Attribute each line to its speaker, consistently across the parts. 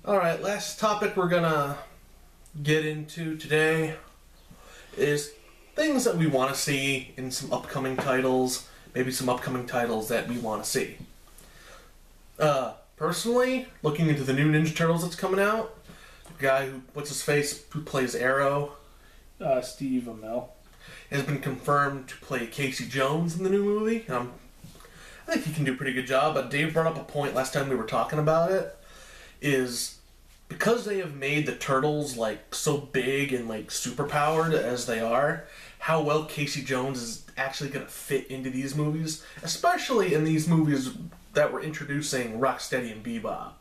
Speaker 1: Alright, last topic we're gonna get into today is things that we want to see in some upcoming titles, maybe some upcoming titles that we want to see. Personally, looking into the new Ninja Turtles that's coming out, the guy who plays Arrow,
Speaker 2: Steve Amell.
Speaker 1: has been confirmed to play Casey Jones in the new movie. I think he can do a pretty good job, but Dave brought up a point last time we were talking about it, is because they have made the Turtles like so big and like superpowered as they are, how well Casey Jones is actually going to fit into these movies, especially in these movies that were introducing Rocksteady and Bebop.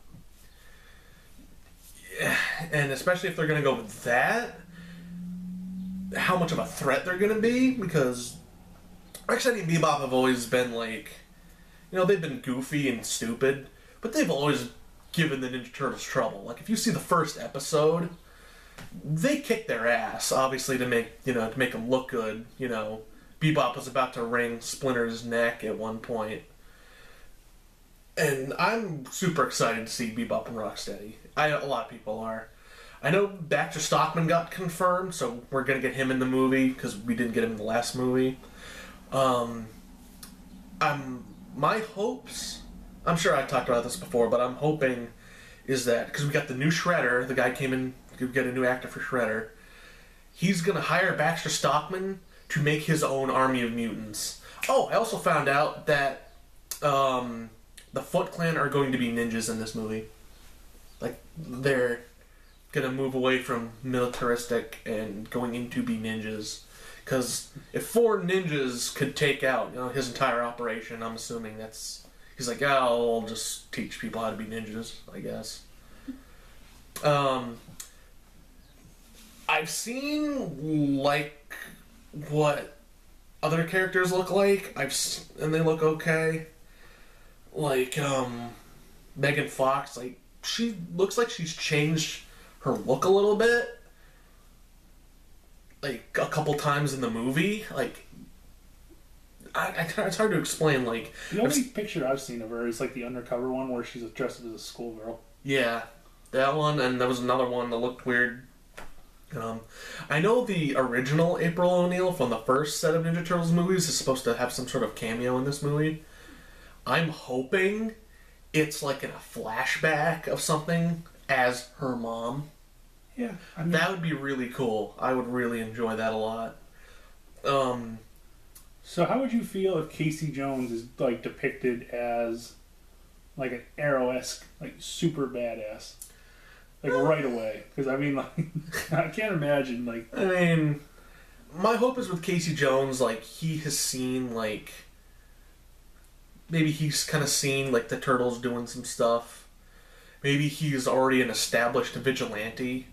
Speaker 1: Yeah, and especially if they're going to go with that, how much of a threat they're going to be, because Rocksteady and Bebop have always been like, they've been goofy and stupid, but they've always given the Ninja Turtles trouble. Like, if you see the first episode, they kick their ass, obviously to make them look good. Bebop was about to wring Splinter's neck at one point. And I'm super excited to see Bebop and Rocksteady. A lot of people are. I know Baxter Stockman got confirmed, so we're going to get him in the movie, because we didn't get him in the last movie. My hopes, I'm sure I talked about this before, but I'm hoping is that, because we got the new Shredder, the guy came in, we get a new actor for Shredder, he's going to hire Baxter Stockman to make his own army of mutants. Oh, I also found out that the Foot Clan are going to be ninjas in this movie. Like, they're going to move away from militaristic and going into be ninjas. Because if 4 ninjas could take out, his entire operation, I'm assuming he's like, I'll just teach people how to be ninjas, I guess. I've seen, like, what other characters look like, and they look okay. Like, Megan Fox, like, she looks like she's changed her look a little bit. Like, a couple times in the movie, like, it's hard to explain, like...
Speaker 2: The only picture I've seen of her is, like, the undercover one where she's dressed as a schoolgirl.
Speaker 1: Yeah, that one, and there was another one that looked weird. I know the original April O'Neil from the first set of Ninja Turtles movies is supposed to have some sort of cameo in this movie. I'm hoping it's, like, in a flashback of something as her mom.
Speaker 2: Yeah,
Speaker 1: that would be really cool. I would really enjoy that a lot.
Speaker 2: So how would you feel if Casey Jones is, like, depicted as, like, an Arrow-esque, like, super badass? Like, right away. Because, I mean, like, I can't imagine, like...
Speaker 1: I mean, my hope is with Casey Jones, like, he has seen, like... Maybe he's kind of seen, like, the Turtles doing some stuff. Maybe he's already an established vigilante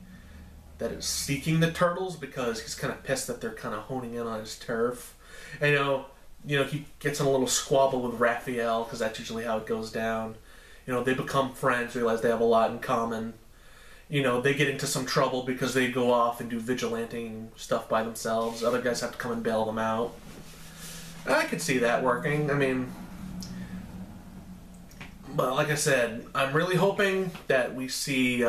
Speaker 1: that is seeking the Turtles because he's kind of pissed that they're kind of honing in on his turf. And, he gets in a little squabble with Raphael because that's usually how it goes down. They become friends, realize they have a lot in common. They get into some trouble because they go off and do vigilante stuff by themselves. Other guys have to come and bail them out. I could see that working. I mean... But like I said, I'm really hoping that we see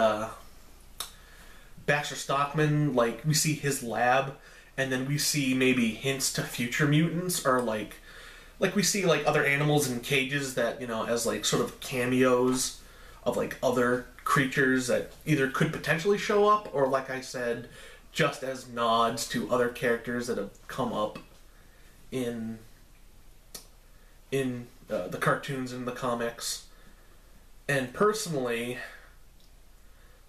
Speaker 1: Baxter Stockman, like, we see his lab, and then we see maybe hints to future mutants, or like we see, like, other animals in cages that, as, like, sort of cameos of, like, other creatures that either could potentially show up, or, like I said, just as nods to other characters that have come up in the cartoons and the comics. And personally,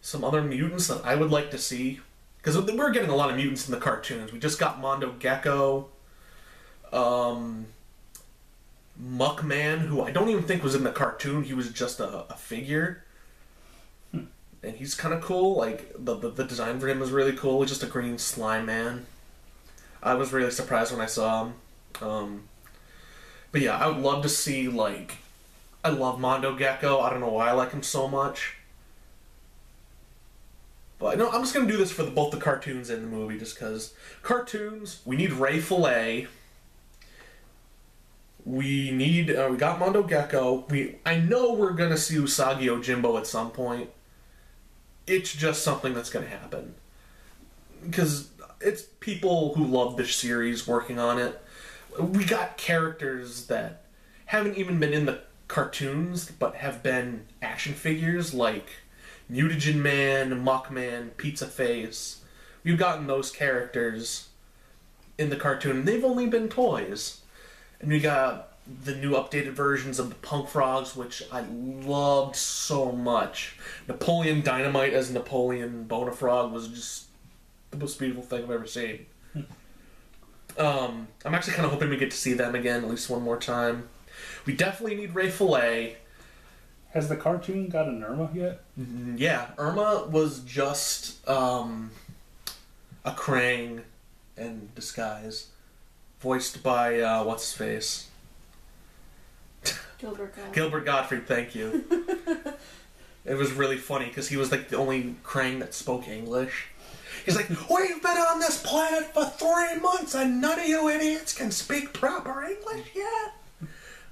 Speaker 1: some other mutants that I would like to see, because we're getting a lot of mutants in the cartoons. We just got Mondo Gecko, Muckman, who I don't even think was in the cartoon. He was just a figure. And he's kind of cool. Like, the design for him is really cool. He's just a green slime man. I was really surprised when I saw him. But yeah, I would love to see, like... I love Mondo Gecko. I don't know why I like him so much. But no, I'm just going to do this for both the cartoons and the movie, just because. Cartoons, we need Ray Fillet. We got Mondo Gecko. I know we're going to see Usagi Yojimbo at some point. it's just something that's going to happen. Because it's people who love this series working on it. We got characters that haven't even been in the cartoons, but have been action figures, like Mutagen Man, Muckman, Pizza Face. We've gotten those characters in the cartoon, and they've only been toys. And we got the new updated versions of the Punk Frogs, which I loved so much. Napoleon Dynamite as Napoleon Bonafrog was just the most beautiful thing I've ever seen. I'm actually kind of hoping we get to see them again at least one more time. We definitely need Ray Fillet.
Speaker 2: Has the cartoon got an Irma yet?
Speaker 1: Yeah, Irma was just a Krang in disguise, voiced by what's his face?
Speaker 3: Gilbert Gottfried.
Speaker 1: Gilbert Gottfried, thank you. It was really funny because he was like the only Krang that spoke English. He's like, we've been on this planet for 3 months and none of you idiots can speak proper English yet.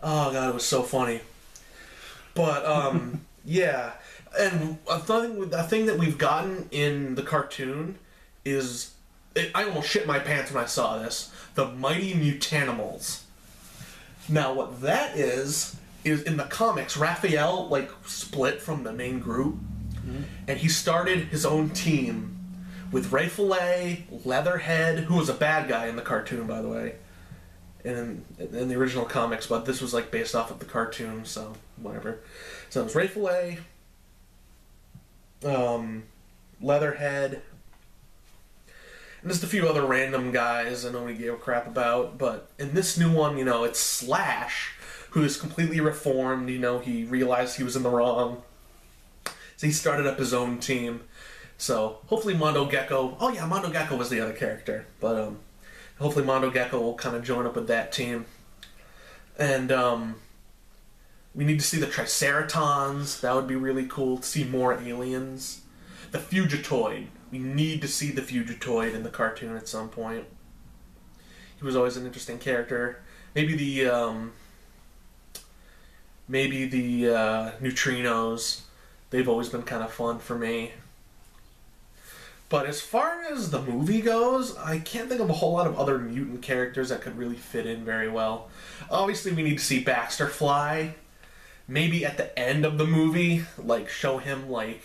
Speaker 1: Oh god, it was so funny. But yeah, and a thing that we've gotten in the cartoon is, I almost shit my pants when I saw this, the Mighty Mutanimals. Now what that is in the comics, Raphael like split from the main group, and he started his own team with Ray Fillet, Leatherhead, who was a bad guy in the cartoon, by the way, in the original comics, but this was like based off of the cartoon, so whatever. So it was Ray Fillet, Leatherhead, and just a few other random guys I nobody gave a crap about. But in this new one, you know, it's Slash, who is completely reformed. You know, he realized he was in the wrong, so he started up his own team. So hopefully Mondo Gecko. Oh yeah, Mondo Gecko was the other character, but hopefully Mondo Gecko will kind of join up with that team. And we need to see the Triceratons. That would be really cool to see more aliens. The Fugitoid. We need to see the Fugitoid in the cartoon at some point. He was always an interesting character. Maybe the Neutrinos. They've always been kind of fun for me. But as far as the movie goes, I can't think of a whole lot of other mutant characters that could really fit in very well. Obviously, we need to see Baxter fly. Maybe at the end of the movie, like, show him, like,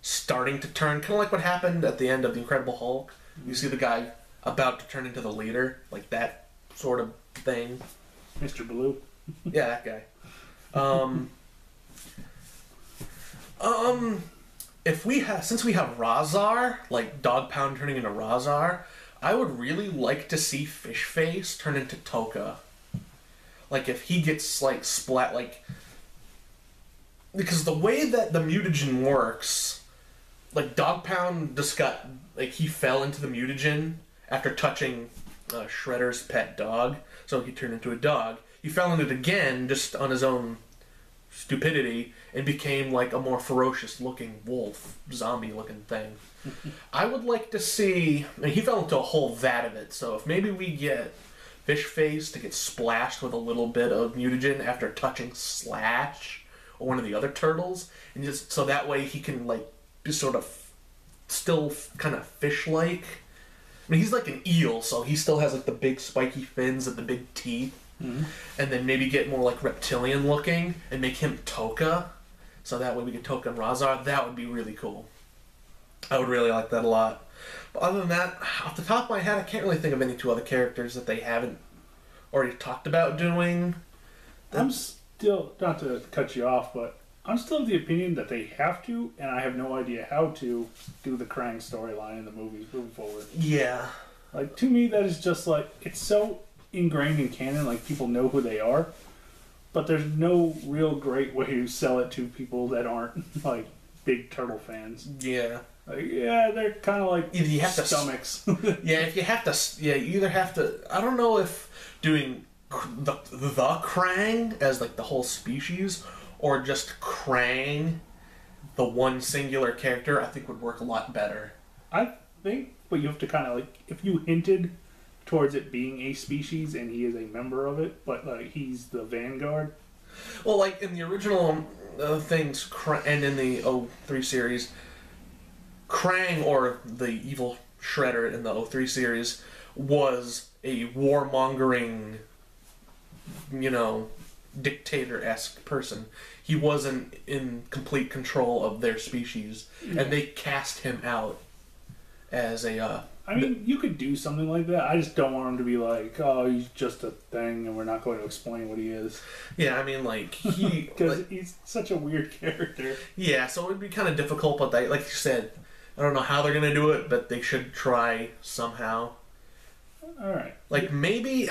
Speaker 1: starting to turn. Kind of like what happened at the end of The Incredible Hulk. You see the guy about to turn into the leader. Like, that sort of thing.
Speaker 2: Mr. Blue.
Speaker 1: Yeah, that guy. Since we have Razar, like Dog Pound turning into Razar, I would really like to see Fish Face turn into Toka. Like if he gets like splat, like, because the way that the mutagen works, like Dog Pound just got, like, he fell into the mutagen after touching Shredder's pet dog, so he turned into a dog. He fell into it again just on his own stupidity and became like a more ferocious looking wolf, zombie looking thing. I would like to see, I mean, he fell into a whole vat of it, so if maybe we get Fish Face to get splashed with a little bit of mutagen after touching Slash or one of the other turtles, and just so that way he can like be sort of still kind of fish-like. I mean, he's like an eel, so he still has like the big spiky fins and the big teeth. Mm-hmm. And then maybe get more like reptilian looking and make him Toka, so that way we get Toka and Razar. That would be really cool. I would really like that a lot. But other than that, off the top of my head, I can't really think of any two other characters that they haven't already talked about doing.
Speaker 2: I'm still, not to cut you off, but I'm still of the opinion that they have to, and I have no idea how to, do the Krang storyline in the movies moving forward.
Speaker 1: Yeah.
Speaker 2: Like, to me, that is just like, it's so ingrained in canon, like people know who they are, but there's no real great way to sell it to people that aren't like big turtle fans.
Speaker 1: Yeah.
Speaker 2: Like, yeah, they're kind of like
Speaker 1: either you have
Speaker 2: stomachs.
Speaker 1: Yeah, if you have to, yeah, you either have to. I don't know if doing the Krang as like the whole species or just Krang, the one singular character, I think would work a lot better.
Speaker 2: I think, but you have to kind of like, if you hinted towards it being a species and he is a member of it, but like he's the vanguard.
Speaker 1: Well, like in the original things and in the 03 series, Krang, or the evil Shredder in the '03 series, was a warmongering, dictator-esque person. He wasn't in complete control of their species, and they cast him out as a...
Speaker 2: I mean, you could do something like that. I just don't want him to be like, oh, he's just a thing, and we're not going to explain what he is.
Speaker 1: Yeah, I mean, like, he...
Speaker 2: Because he's such a weird character.
Speaker 1: Yeah, so it would be kind of difficult, but like you said, I don't know how they're going to do it, but they should try somehow.
Speaker 2: Alright.
Speaker 1: Like, maybe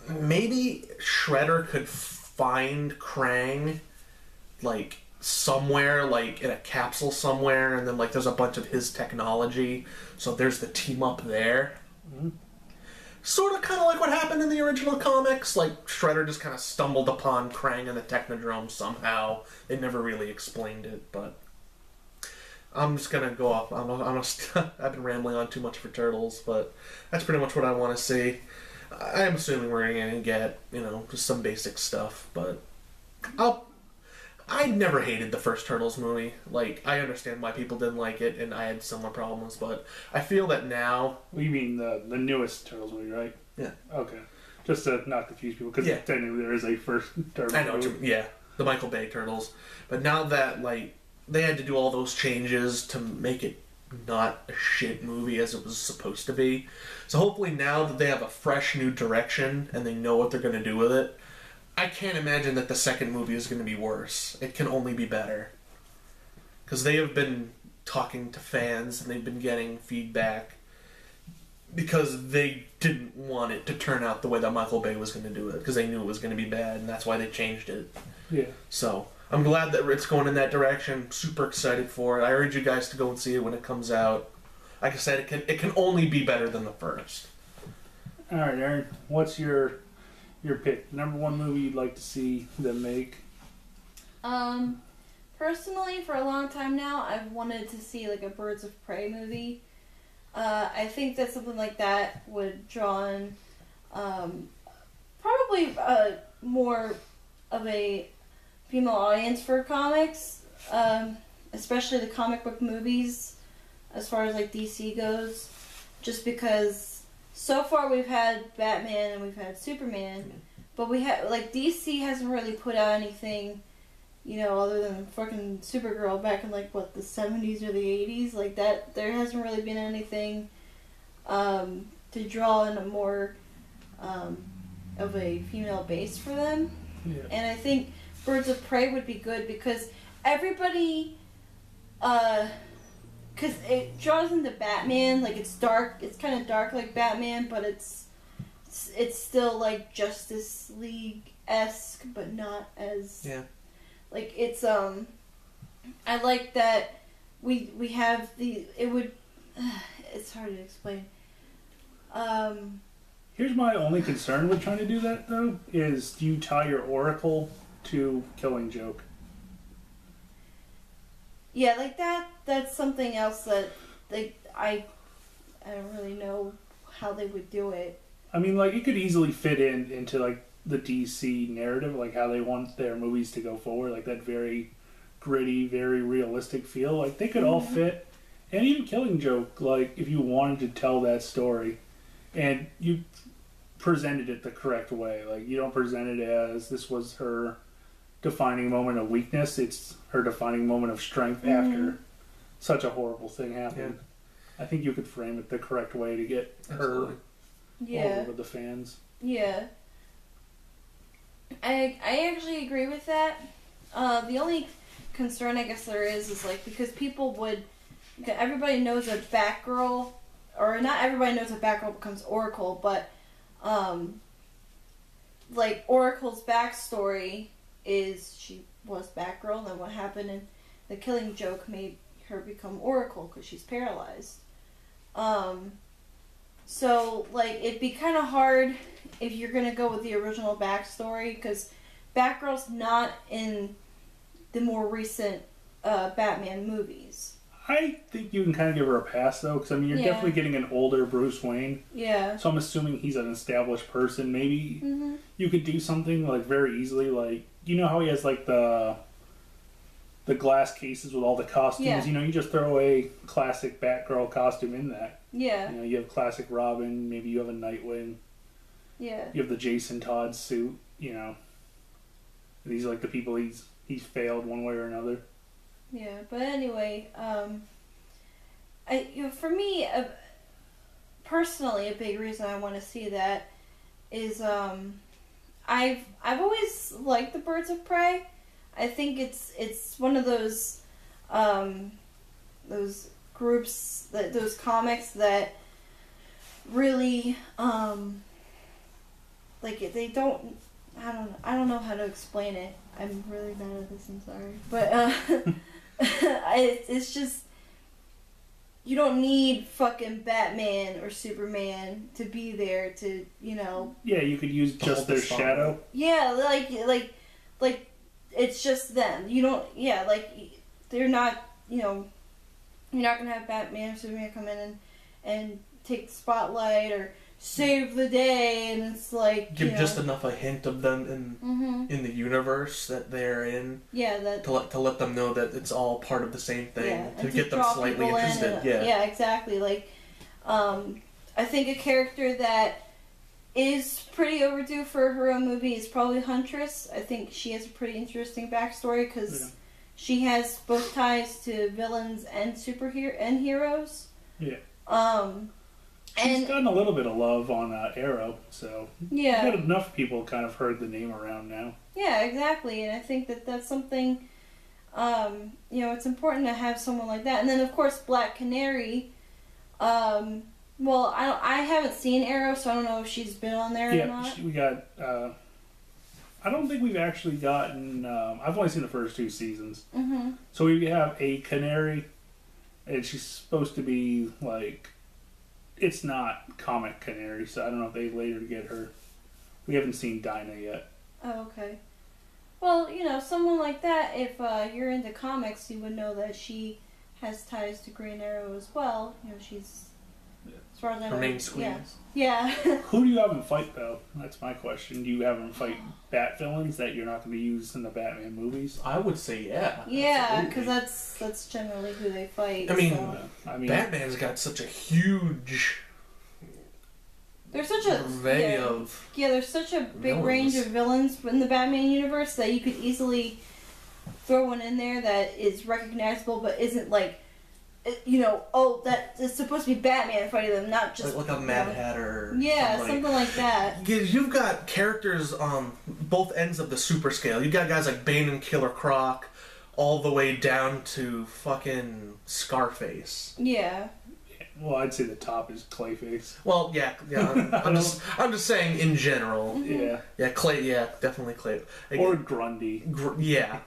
Speaker 1: Shredder could find Krang, like, somewhere, like, in a capsule somewhere, and then, like, there's a bunch of his technology, so there's the team up there.
Speaker 2: Mm-hmm.
Speaker 1: Sort of kind of like what happened in the original comics. Like, Shredder just kind of stumbled upon Krang in the Technodrome somehow. They never really explained it, but... I'm just gonna go off. I've been rambling on too much for Turtles, but that's pretty much what I want to see. I'm assuming we're gonna get, just some basic stuff, but I never hated the first Turtles movie. Like, I understand why people didn't like it, and I had similar problems, but I feel that now...
Speaker 2: You mean the newest Turtles movie, right?
Speaker 1: Yeah.
Speaker 2: Okay. Just to not confuse people, because technically there is a first Turtles
Speaker 1: I know,
Speaker 2: movie.
Speaker 1: yeah. The Michael Bay Turtles. But now that, like, they had to do all those changes to make it not a shit movie as it was supposed to be. So hopefully now that they have a fresh new direction and they know what they're going to do with it, I can't imagine that the second movie is going to be worse. It can only be better. Because they have been talking to fans and they've been getting feedback because they didn't want it to turn out the way that Michael Bay was going to do it, because they knew it was going to be bad, and that's why they changed it.
Speaker 2: Yeah.
Speaker 1: So I'm glad that it's going in that direction. Super excited for it. I urge you guys to go and see it when it comes out. Like I said, it can only be better than the first.
Speaker 2: All right, Eyren, what's your pick? Number one movie you'd like to see them make?
Speaker 3: Personally, for a long time now, I've wanted to see like a Birds of Prey movie. I think that something like that would draw in probably more of a female audience for comics, especially the comic book movies, as far as like DC goes. Just because so far we've had Batman and we've had Superman, but we have like DC hasn't really put out anything, other than fucking Supergirl back in like what, the 70s or the 80s, like that. There hasn't really been anything to draw in a more of a female base for them.
Speaker 2: Yeah.
Speaker 3: And I think Birds of Prey would be good because everybody, because it draws into Batman. Like, it's dark, it's kind of dark like Batman, but it's still like Justice League-esque, but not as...
Speaker 1: Yeah.
Speaker 3: Like, it's, I like that we have it's hard to explain.
Speaker 2: Here's my only concern with trying to do that, though, is do you tie your Oracle to Killing Joke?
Speaker 3: Yeah, like that's something else that I don't really know how they would do it.
Speaker 2: I mean, like, it could easily fit into, like, the DC narrative, like how they want their movies to go forward, like that very gritty, very realistic feel. Like, they could all fit. And even Killing Joke, like, if you wanted to tell that story and you presented it the correct way, like, you don't present it as this was her defining moment of weakness, it's her defining moment of strength after such a horrible thing happened. Yeah. I think you could frame it the correct way to get her all over the fans.
Speaker 3: Yeah. I actually agree with that. The only concern I guess there is like, because everybody knows that Batgirl, or not everybody knows that Batgirl becomes Oracle, but like Oracle's backstory is she was Batgirl, and then what happened in the Killing Joke made her become Oracle because she's paralyzed. So, like, it'd be kind of hard if you're going to go with the original backstory, because Batgirl's not in the more recent Batman movies.
Speaker 2: I think you can kind of give her a pass, though, because, I mean, you're definitely getting an older Bruce Wayne.
Speaker 3: Yeah.
Speaker 2: So I'm assuming he's an established person. Maybe you could do something, like, very easily, like, you know how he has, like, the the glass cases with all the costumes.
Speaker 3: Yeah.
Speaker 2: You know, you just throw a classic Batgirl costume in that.
Speaker 3: Yeah.
Speaker 2: You know, you have classic Robin. Maybe you have a Nightwing.
Speaker 3: Yeah.
Speaker 2: You have the Jason Todd suit. You know, and these are like the people he's failed one way or another.
Speaker 3: Yeah, but anyway, for me, personally, a big reason I want to see that is I've always liked the Birds of Prey. I think it's one of those groups, those comics that really like they don't. I don't know how to explain it. I'm really bad at this. I'm sorry, but it's just you don't need fucking Batman or Superman to be there to, you know.
Speaker 2: Yeah, you could use just their shadow.
Speaker 3: Yeah, like it's just them. You don't. Yeah, like they're not. You know, you're not gonna have Batman or Superman come in and take the spotlight or save the day, and it's like
Speaker 1: give just enough a hint of them in the universe that they're in.
Speaker 3: Yeah, that
Speaker 1: to let them know that it's all part of the same thing.
Speaker 3: Yeah,
Speaker 1: to get them slightly interested.
Speaker 3: Yeah, exactly. Like, I think a character that is pretty overdue for her own movie is probably Huntress. I think she has a pretty interesting backstory because she has both ties to villains and heroes.
Speaker 2: Yeah.
Speaker 3: She's
Speaker 2: gotten a little bit of love on Arrow, so
Speaker 3: yeah,
Speaker 2: got enough people kind of heard the name around now.
Speaker 3: Yeah, exactly, and I think that's something. You know, it's important to have someone like that, and then of course Black Canary. Well, I haven't seen Arrow, so I don't know if she's been on there or not.
Speaker 2: We got. I don't think we've actually gotten. I've only seen the first 2 seasons, so we have a Canary, and she's supposed to be like. It's not comic Canary, so I don't know if they later get her. We haven't seen Dinah yet.
Speaker 3: Oh, okay. Well, you know, someone like that, if you're into comics, you would know that she has ties to Green Arrow as well. You know, she's, as far as I know,
Speaker 1: her main squeeze.
Speaker 3: Yeah.
Speaker 2: Who do you have him fight, though? That's my question. Do you have him fight Bat villains that you're not going to use in the Batman movies?
Speaker 1: I would say yeah.
Speaker 3: Yeah, because that's generally who they fight.
Speaker 1: I mean,
Speaker 2: Batman's
Speaker 1: got such a huge.
Speaker 3: There's such a
Speaker 1: array of
Speaker 3: there's such a big
Speaker 1: villains.
Speaker 3: range of villains in the Batman universe that you could easily throw one in there that is recognizable but isn't like, you know, oh, that is supposed to be Batman fighting them, not just
Speaker 1: like a Mad Hatter.
Speaker 3: Yeah, something like that.
Speaker 1: You've got characters on both ends of the super scale. You've got guys like Bane and Killer Croc, all the way down to fucking Scarface.
Speaker 3: Yeah.
Speaker 2: Well, I'd say the top is Clayface.
Speaker 1: Well, yeah. I'm just saying in general.
Speaker 2: Yeah.
Speaker 1: Yeah, definitely Clay.
Speaker 2: Or Grundy.
Speaker 1: Yeah.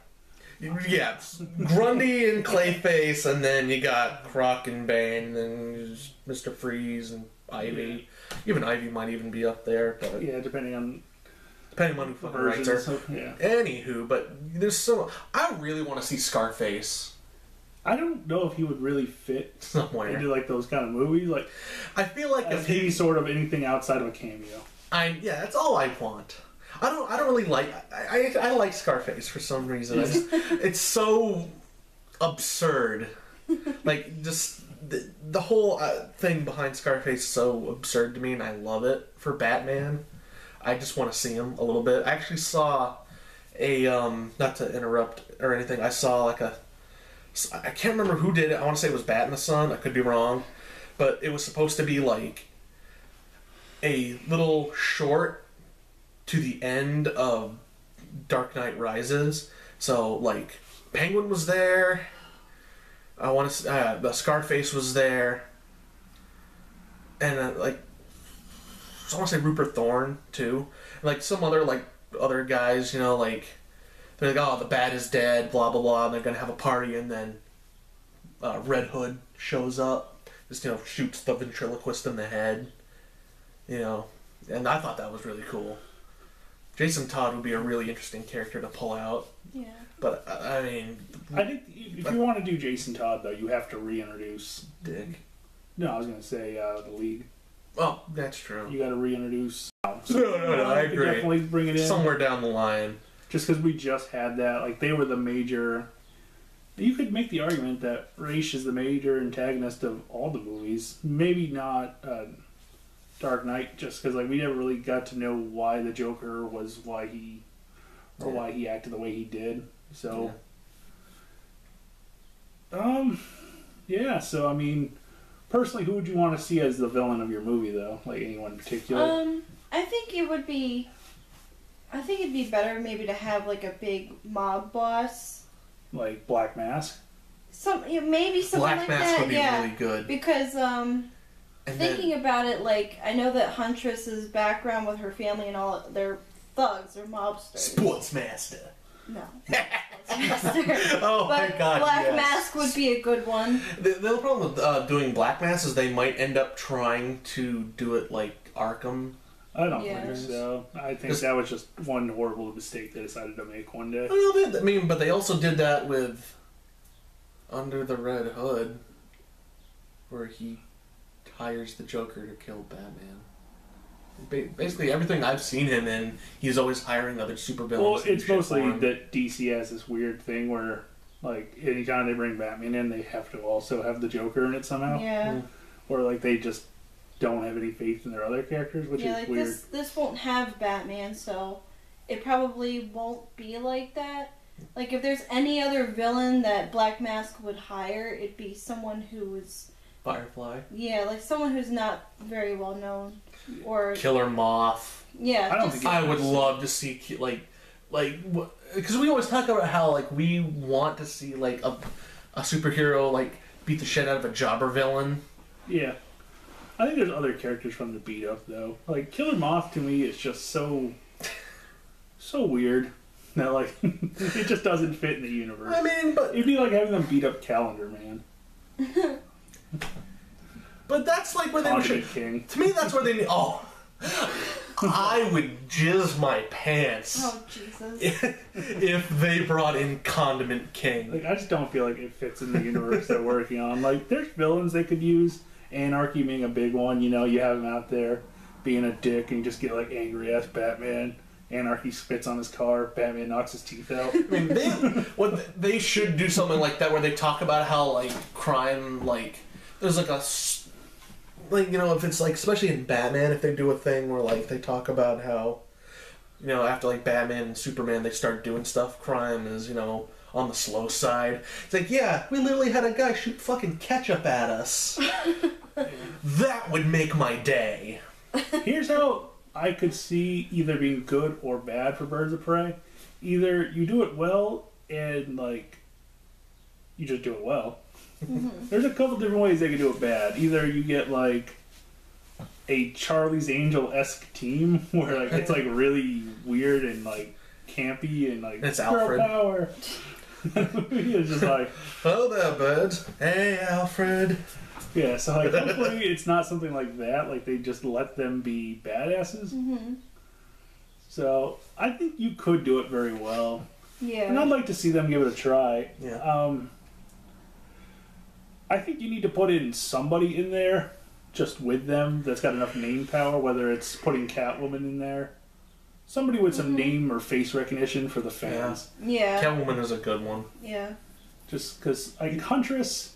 Speaker 1: Yeah, Grundy and Clayface, and then you got Croc and Bane, and Mr. Freeze and Ivy. Even Ivy might even be up there. But
Speaker 2: yeah, depending on
Speaker 1: who fucking writes her.
Speaker 2: Yeah.
Speaker 1: Anywho, but there's I really want to see Scarface.
Speaker 2: I don't know if he would really fit
Speaker 1: somewhere
Speaker 2: into like those kind of movies. Like,
Speaker 1: I feel like
Speaker 2: if he sort of anything outside of a cameo.
Speaker 1: That's all I want. I don't really like. I like Scarface for some reason. It's so absurd. Like just the whole thing behind Scarface is so absurd to me, and I love it for Batman. I just want to see him a little bit. I actually saw a not to interrupt or anything. I saw like I can't remember who did it. I want to say it was Bat in the Sun. I could be wrong, but it was supposed to be like a little short to the end of Dark Knight Rises. So, like, Penguin was there. I want to the Scarface was there. And, I want to say Rupert Thorne, too. And, like, some other guys, you know, like, they're like, oh, the Bat is dead, blah, blah, blah, and they're going to have a party, and then Red Hood shows up, just, you know, shoots the ventriloquist in the head, you know. And I thought that was really cool. Jason Todd would be a really interesting character to pull out. Yeah. But, I mean...
Speaker 2: I think if you want to do Jason Todd, though, you have to reintroduce...
Speaker 1: Dick.
Speaker 2: No, I was going to say the League.
Speaker 1: Oh, that's true.
Speaker 2: You got to reintroduce...
Speaker 1: No, I agree.
Speaker 2: Definitely bring it in.
Speaker 1: Somewhere down the line.
Speaker 2: Just because we just had that. Like, they were the major You could make the argument that Ra's is the major antagonist of all the movies. Maybe not Dark Knight, just because like we never really got to know why the Joker was why he acted the way he did. So, yeah. So I mean, personally, who would you want to see as the villain of your movie, though? Like anyone in particular?
Speaker 3: I think it'd be better maybe to have like a big mob boss.
Speaker 2: Like Black Mask?
Speaker 3: Maybe something
Speaker 1: Black
Speaker 3: like
Speaker 1: Mask
Speaker 3: that.
Speaker 1: would be really good.
Speaker 3: Because thinking about it, like I know that Huntress's background with her family and all, they're thugs or mobsters.
Speaker 1: Sportsmaster.
Speaker 3: No. Sportsmaster.
Speaker 1: Oh
Speaker 3: but
Speaker 1: my god,
Speaker 3: Black
Speaker 1: yes.
Speaker 3: Mask would be a good one.
Speaker 1: The only problem with doing Black Mask is they might end up trying to do it like Arkham.
Speaker 2: I don't think so. I think that was just one horrible mistake they decided to make one day.
Speaker 1: I mean, but they also did that with Under the Red Hood, where he hires the Joker to kill Batman. Basically, everything I've seen him in, he's always hiring other supervillains.
Speaker 2: Well, it's mostly that DC has this weird thing where, like, anytime they bring Batman in, they have to also have the Joker in it somehow.
Speaker 3: Yeah.
Speaker 2: Or, like, they just don't have any faith in their other characters, which is
Speaker 3: like
Speaker 2: weird.
Speaker 3: This won't have Batman, so it probably won't be like that. Like, if there's any other villain that Black Mask would hire, it'd be someone who is...
Speaker 1: Firefly.
Speaker 3: Yeah, like someone who's not very well known. Or...
Speaker 1: Killer Moth.
Speaker 3: Yeah.
Speaker 1: I would love to see, because we always talk about how, like, we want to see, like, a superhero, like, beat the shit out of a jobber villain.
Speaker 2: Yeah. I think there's other characters from the beat up though. Like Killer Moth to me is just so weird. That like it just doesn't fit in the universe.
Speaker 1: I mean, but
Speaker 2: it'd be like having them beat up Calendar Man.
Speaker 1: But that's like where they should.
Speaker 2: King.
Speaker 1: To me, that's where they need. Oh, I would jizz my pants.
Speaker 3: Oh Jesus!
Speaker 1: If they brought in Condiment King.
Speaker 2: Like I just don't feel like it fits in the universe they're working on. Like there's villains they could use. Anarchy being a big one, you know, you have him out there being a dick and you just get like angry ass Batman. Anarchy spits on his car, Batman knocks his teeth out.
Speaker 1: I mean, they should do something like that where they talk about how like crime, like there's like a, like, you know, if it's like, especially in Batman, if they do a thing where like they talk about how, you know, after like Batman and Superman they start doing stuff, crime is, you know, on the slow side. It's like, yeah, we literally had a guy shoot fucking ketchup at us. That would make my day.
Speaker 2: Here's how I could see either being good or bad for Birds of Prey. Either you do it well and, like, you just do it well. Mm-hmm. There's a couple different ways they could do it bad. Either you get, like, a Charlie's Angel-esque team where, like, it's, like, really weird and, like, campy and, like,
Speaker 1: it's Alfred.
Speaker 2: Power. It's just like,
Speaker 1: hello there, birds. Hey, Alfred.
Speaker 2: Yeah, so like hopefully it's not something like that. Like they just let them be badasses.
Speaker 3: Mm-hmm.
Speaker 2: So I think you could do it very well.
Speaker 3: Yeah.
Speaker 2: And I'd like to see them give it a try.
Speaker 1: Yeah.
Speaker 2: I think you need to put in somebody in there, just with them, that's got enough name power. Whether it's putting Catwoman in there. Somebody with some name or face recognition for the fans.
Speaker 3: Yeah.
Speaker 1: Catwoman is a good one.
Speaker 3: Yeah.
Speaker 2: Just because, like, Huntress,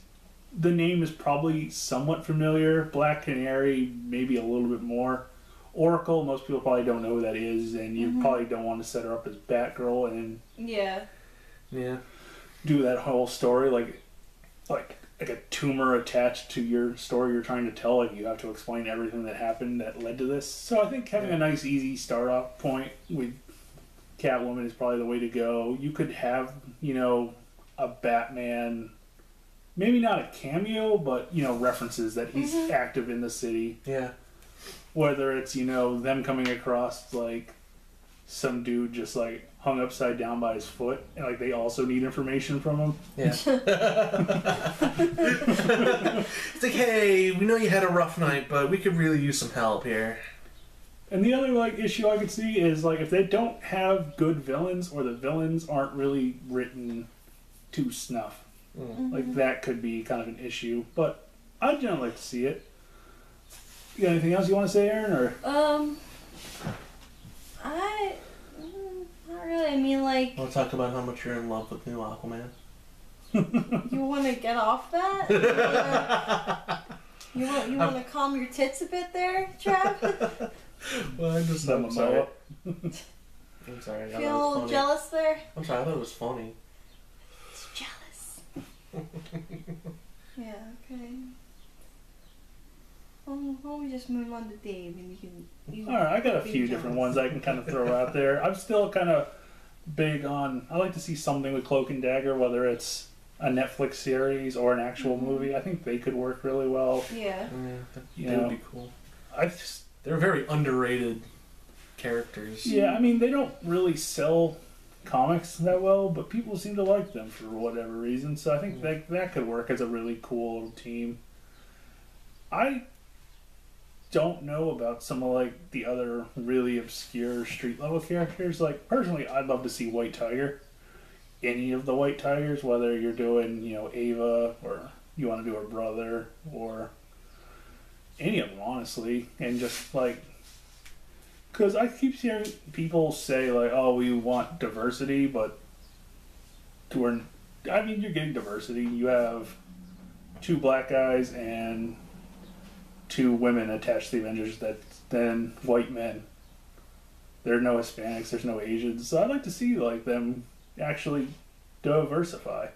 Speaker 2: the name is probably somewhat familiar. Black Canary, maybe a little bit more. Oracle, most people probably don't know who that is, and you probably don't want to set her up as Batgirl and
Speaker 3: yeah,
Speaker 2: do that whole story like a tumor attached to your story you're trying to tell. Like you have to explain everything that happened that led to this. So I think having a nice, easy start-off point with Catwoman is probably the way to go. You could have, you know, a Batman, maybe not a cameo, but, you know, references that he's active in the city.
Speaker 1: Yeah.
Speaker 2: Whether it's, you know, them coming across, like, some dude just, like, hung upside down by his foot, and, like, they also need information from him.
Speaker 1: Yeah. It's like, hey, we know you had a rough night, but we could really use some help here.
Speaker 2: And the other, like, issue I could see is, like, if they don't have good villains, or the villains aren't really written to snuff. Like, that could be kind of an issue. But I'd generally like to see it. You got anything else you want to say, Eyren, or?
Speaker 3: Not really. I mean, like...
Speaker 1: Want to talk about how much you're in love with new Aquaman?
Speaker 3: You want to get off that? You want to calm your tits a bit there, Trav?
Speaker 1: Well, I'm sorry. I'm sorry.
Speaker 3: Feel a little jealous there?
Speaker 1: I'm sorry, I thought it was funny.
Speaker 3: It's jealous. Yeah, okay. Why don't we just move on to Dave and you can...
Speaker 2: Alright, I got a few
Speaker 3: jealous.
Speaker 2: different ones I can kind of throw out there. I'm still kind of big on... I like to see something with Cloak and Dagger, whether it's a Netflix series or an actual movie. I think they could work really well.
Speaker 3: Yeah.
Speaker 1: That would be cool. They're very underrated characters.
Speaker 2: Yeah, I mean, they don't really sell comics that well, but people seem to like them for whatever reason. So I think that could work as a really cool little team. I don't know about some of like the other really obscure street level characters. Like personally, I'd love to see White Tiger. Any of the White Tigers, whether you're doing, Ava or you want to do her brother or any of them, honestly, and just like, because I keep hearing people say like, oh, we want diversity, but you're getting diversity. You have 2 black guys and 2 women attached to the Avengers then white men. There are no Hispanics, there's no Asians, so I'd like to see like them actually diversify.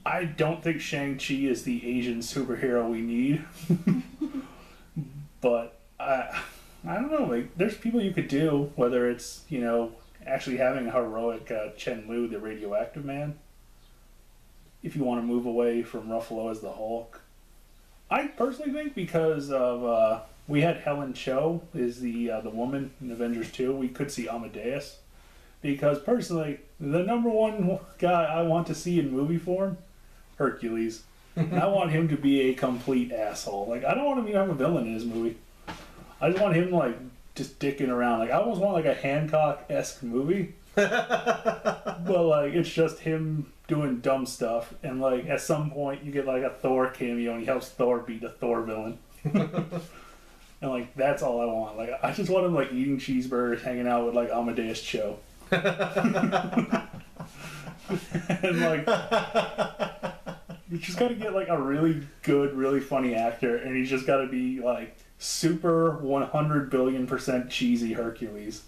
Speaker 2: I don't think Shang-Chi is the Asian superhero we need. But I don't know, like there's people you could do, whether it's, actually having a heroic Chen Lu, the radioactive man, if you want to move away from Ruffalo as the Hulk. I personally think because of we had Helen Cho is the woman in Avengers 2, we could see Amadeus. Because personally, the number one guy I want to see in movie form, Hercules. And I want him to be a complete asshole. Like, I don't want him to have a villain in his movie. I just want him, like, just dicking around. Like, I almost want, like, a Hancock-esque movie. But, like, it's just him doing dumb stuff. And, like, at some point, you get, like, a Thor cameo and he helps Thor beat a Thor villain. And, like, that's all I want. Like, I just want him, like, eating cheeseburgers, hanging out with, like, Amadeus Cho. And like you just gotta get like a really good, really funny actor, and he's just gotta be like super 100 billion% cheesy Hercules.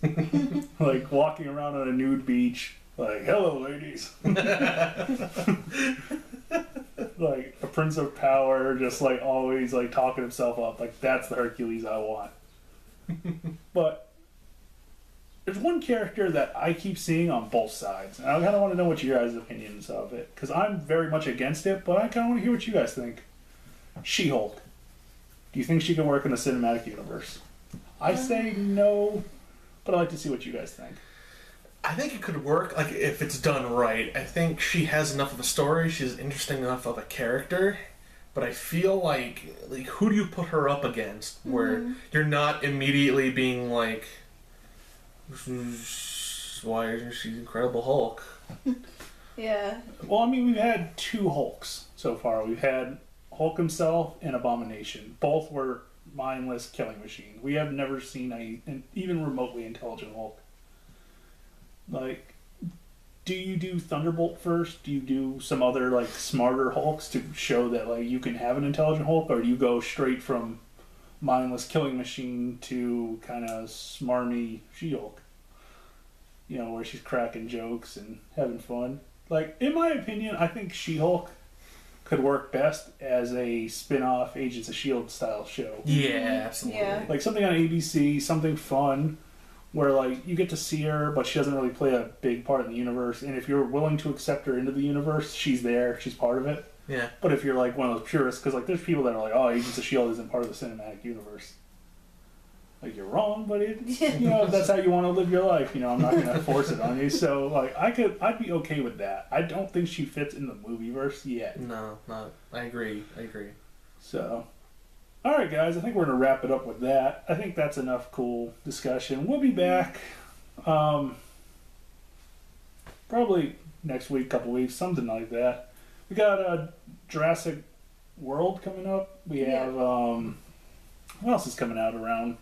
Speaker 2: Like walking around on a nude beach like, hello ladies. Like a prince of power, just like always like talking himself up. Like that's the Hercules I want. But there's one character that I keep seeing on both sides, and I kind of want to know what your guys' opinions of it, because I'm very much against it, but I kind of want to hear what you guys think. She-Hulk. Do you think she can work in the cinematic universe? I say no, but I'd like to see what you guys think.
Speaker 1: I think it could work, like, if it's done right. I think she has enough of a story, she's interesting enough of a character, but I feel like who do you put her up against, where you're not immediately being like... Why isn't she Incredible Hulk?
Speaker 3: Yeah.
Speaker 2: Well, I mean, we've had 2 Hulks so far. We've had Hulk himself and Abomination. Both were mindless killing machines. We have never seen an even remotely intelligent Hulk. Like, do you do Thunderbolt first? Do you do some other, like, smarter Hulks to show that, like, you can have an intelligent Hulk? Or do you go straight from mindless killing machine to kind of smarmy She-Hulk, where she's cracking jokes and having fun? Like, in my opinion, I think She-Hulk could work best as a spin-off Agents of S.H.I.E.L.D. style show.
Speaker 1: Yeah, absolutely.
Speaker 3: Yeah.
Speaker 2: Like something on ABC, something fun, where like you get to see her, but she doesn't really play a big part in the universe. And if you're willing to accept her into the universe, she's there, she's part of it.
Speaker 1: Yeah.
Speaker 2: But if you're like one of those purists, because like there's people that are like, oh, Agents of S.H.I.E.L.D. isn't part of the cinematic universe. Like, you're wrong, but if that's how you want to live your life, I'm not going to force it on you. So like I'd be okay with that. I don't think she fits in the movieverse yet.
Speaker 1: No, not. I agree.
Speaker 2: So, all right, guys, I think we're going to wrap it up with that. I think that's enough cool discussion. We'll be back probably next week, couple weeks, something like that. We got Jurassic World coming up. We have, what else is coming out around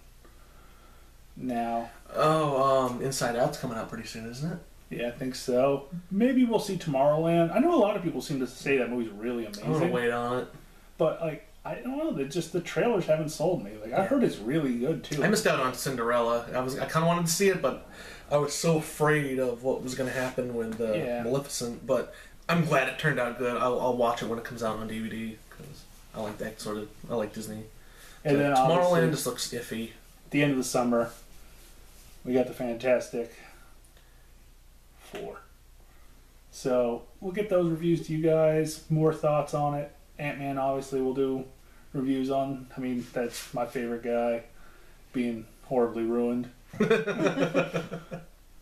Speaker 2: now?
Speaker 1: Oh, Inside Out's coming out pretty soon, isn't it?
Speaker 2: Yeah, I think so. Maybe we'll see Tomorrowland. I know a lot of people seem to say that movie's really amazing.
Speaker 1: I'm gonna wait on it.
Speaker 2: But like, I don't know. The trailers haven't sold me. Like, I heard it's really good too.
Speaker 1: I missed out on Cinderella. I kind of wanted to see it, but I was so afraid of what was going to happen with Maleficent. But I'm glad it turned out good. I'll watch it when it comes out on DVD because I like that sort of. I like Disney.
Speaker 2: And
Speaker 1: so
Speaker 2: then
Speaker 1: Tomorrowland just looks iffy.
Speaker 2: At the end of the summer, we got the Fantastic Four. So we'll get those reviews to you guys. More thoughts on it. Ant-Man, obviously, we'll do reviews on. I mean, that's my favorite guy being horribly ruined. And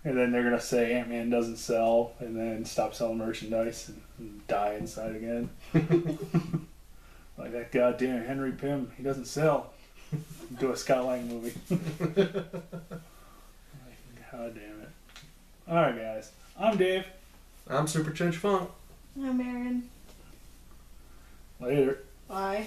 Speaker 2: then they're going to say Ant-Man doesn't sell and then stop selling merchandise and die inside again. Like that goddamn Henry Pym, he doesn't sell. Do a Scott Lang movie. Like, god damn it. Alright, guys. I'm Dave.
Speaker 1: I'm Super Chudge Funk.
Speaker 3: I'm Eyren.
Speaker 2: Later.
Speaker 3: Bye.